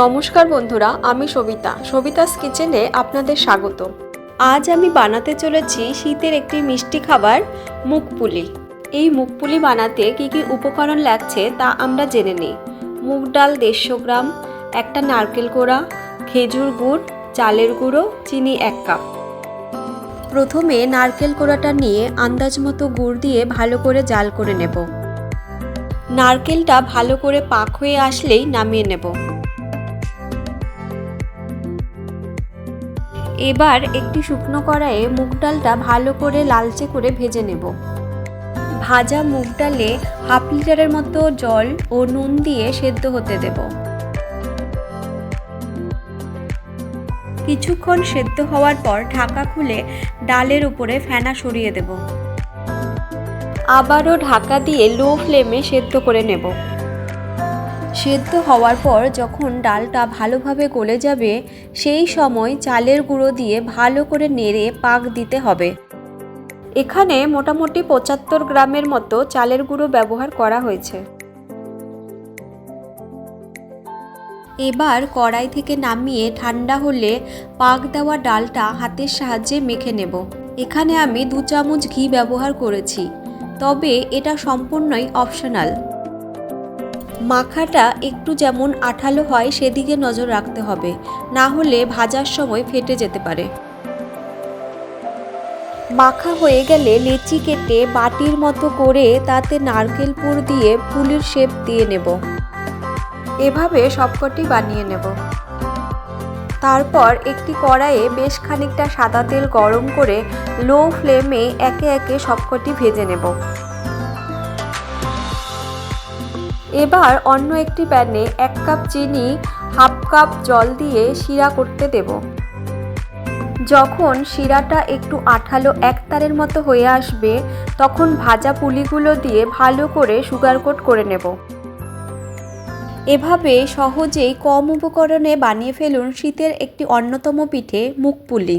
নমস্কার বন্ধুরা, আমি সবিতাস কিচেনে আপনাদের স্বাগত। আজ আমি বানাতে চলেছি শীতের একটি মিষ্টি খাবার, মুগপুলি। এই মুগপুলি বানাতে কি কি উপকরণ লাগছে তা আমরা জেনে নিই। মুগ ডাল 150 গ্রাম, একটা নারকেল কোড়া, খেজুর গুড়, চালের গুঁড়ো, চিনি 1 কাপ। প্রথমে নারকেল কোড়াটা নিয়ে আন্দাজ মতো গুড় দিয়ে ভালো করে জাল করে নেব। নারকেলটা ভালো করে পাক হয়ে আসলেই নামিয়ে নেব। এবার একটি শুকনো কড়াইয়ে মুগ ডালটা ভালো করে লালচে করে ভেজে নেব। ভাজা মুগ ডালে হাফ লিটারের মতো জল ও নুন দিয়ে সেদ্ধ হতে দেব। কিছুক্ষণ সেদ্ধ হওয়ার পর ঢাকা খুলে ডালের উপরে ফেনা সরিয়ে দেব। আবারও ঢাকা দিয়ে লো ফ্লেমে সেদ্ধ করে নেব। সেদ্ধ হওয়ার পর যখন ডালটা ভালোভাবে গলে যাবে, সেই সময় চালের গুঁড়ো দিয়ে ভালো করে নেড়ে পাক দিতে হবে। এখানে মোটামুটি 75 গ্রামের মতো চালের গুঁড়ো ব্যবহার করা হয়েছে। এবার কড়াই থেকে নামিয়ে ঠান্ডা হলে পাক দেওয়া ডালটা হাতের সাহায্যে মেখে নেব। এখানে আমি 2 চামচ ঘি ব্যবহার করেছি, তবে এটা সম্পূর্ণই অপশনাল। মাখাটা একটু যেমন আঠালো হয় সেদিকে নজর রাখতে হবে, না হলে ভাজার সময় ফেটে যেতে পারে। মাখা হয়ে গেলে লেচি কেটে বাটির মতো করে তাতে নারকেল পুর দিয়ে পুলির শেপ দিয়ে নেব। এভাবে সবকটি বানিয়ে নেব। তারপর একটি কড়াইয়ে বেশ খানিকটা সাদা তেল গরম করে লো ফ্লেমে একে একে সবকটি ভেজে নেব। এবার অন্য একটি প্যানে 1 কাপ চিনি, হাফ কাপ জল দিয়ে শিরা করতে দেব। যখন শিরাটা একটু আঠালো একতারের মতো হয়ে আসবে, তখন ভাজা পুলিগুলো দিয়ে ভালো করে সুগার কোট করে নেব। এভাবে সহজেই কম উপকরণে বানিয়ে ফেলুন শীতের একটি অন্যতম পিঠে, মুগপুলি।